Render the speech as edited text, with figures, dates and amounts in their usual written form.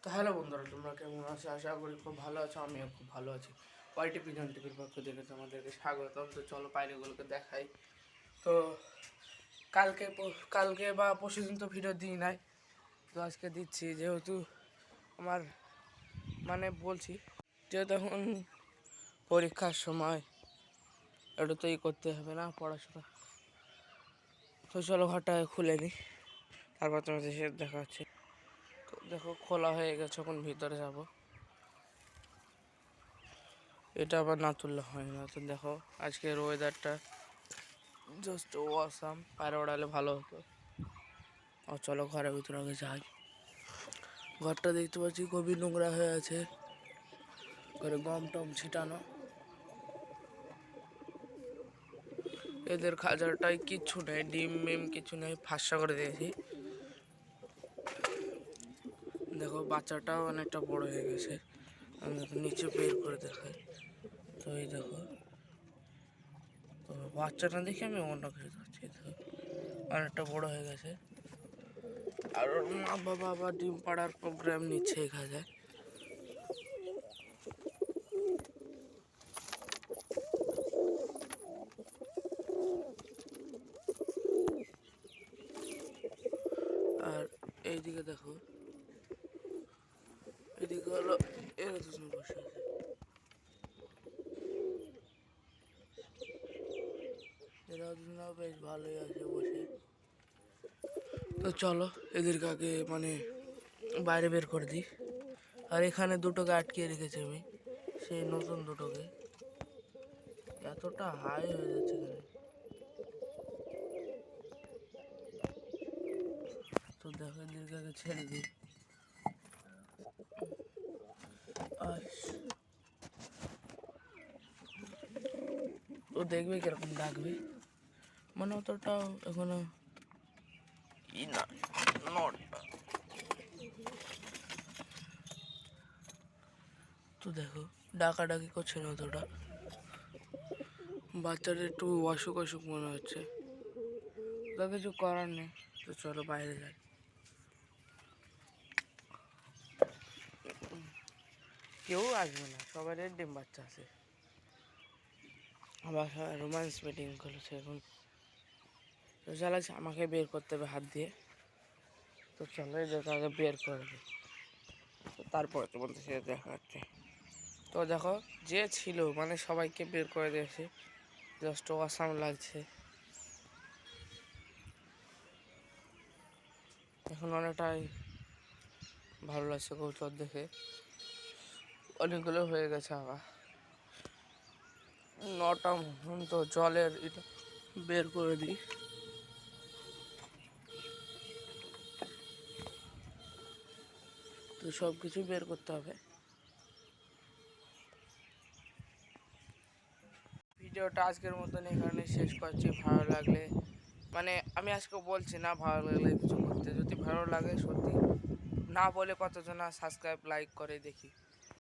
তো হ্যালো বন্ধুরা, তোমরা কেমন আছো? আশা করি খুব ভালো আছো। আমিও খুব ভালো আছি। ওয়াইটি পিজন টিভির পক্ষ থেকে তোমাদেরকে স্বাগতম। তো চলো পায়রাগুলোকে দেখাই। তো কালকে বা পরশু দিন তো ভিডিও দিই নাই, তো আজকে দিচ্ছি। যেহেতু আমার বলছি, যেহেতু এখন পরীক্ষার সময় একটু তো করতে হবে না, পড়াশোনা। তো চলো ঘরটা খুলে নিই, তারপর তোমাদের সাথে দেখা হচ্ছে। তো দেখো খোলা হয়ে গেছে, এখন ভিতরে যাবো। এটা আবার না তুললে হয় না। তো দেখো আজকের ওয়েদারটা জাস্ট ওয়াসাম। পায়রা ওড়ালে ভালো হতো। ও চলো ঘরের ভিতরে আগে যাই। ঘরটা দেখতে পাচ্ছি খুবই নোংরা হয়ে আছে, ঘরে গম টম ছিটানো। এদের খাঁচাটায় কিচ্ছু নেই, ডিম মিম কিছু নেই, ফাঁসা করে দিয়েছি। দেখো বাচ্চাটাও অনেকটা বড় হয়ে গেছে। আমি নিচে বের করে দেখাই। তো এই দেখো, তো বাচ্চাটা দেখে আমি অন্য কিছু ধরছি। দেখো অনেকটা বড় হয়ে গেছে। আর ওর মা বাবা আবার ডিম পাড়ার প্রোগ্রাম নিচ্ছে এখানে। আর এইদিকে দেখো, এদিকে হলো এরা দুজন বসে আছে। এরা দুজনও বেশ ভালোই আছে বসে। তো চলো এদেরকে আগে বাইরে বের করে দিই। আর এখানে দুটোকে আটকে রেখেছি আমি, সেই নতুন দুটোকে। এতটা হাই হয়ে যাচ্ছে এখানে। তো দেখো এদেরকে আগে ছেড়ে দিই। আর ও দেখবে কিরকম ডাকবে, অতটাও এখনো ই না, নটটা। তো দেখো ডাকাডাকি করছে না অতটা, বাচ্চাটা একটু অসুখ অসুখ মনে হচ্ছে। তো কিছু করার নেই। তো চলো বাইরে যাই। কেউ আসবে না, সবাই ডিম বাচ্চা আছে। আবার রোম্যান্স মিটিং করেছে এখন। তো চলো আমাকে বের করতে হবে হাত দিয়ে। তো চলো এদেরকে আগে বের করে দিই, তারপরে তোমাদের সাথে দেখা হচ্ছে। তো দেখো যে ছিল সবাইকে বের করে দিয়েছে, জাস্ট অসাম লাগছে। এখন অনেকটাই ভালো লাগছে কবুতর দেখে। অনেকগুলো হয়ে গেছে আবার 9টা মতন। তো জলের এটা বের করে দিই। তো সব কিছু বের করতে হবে। ভিডিওটা আজকের মতন এখানে শেষ করছি। ভালো লাগলে আমি আজকে বলছি না, ভালো লাগলে কিছু করতে, যদি ভালো লাগে সত্যি না বলে কতজন সাবস্ক্রাইব লাইক করে দেখি।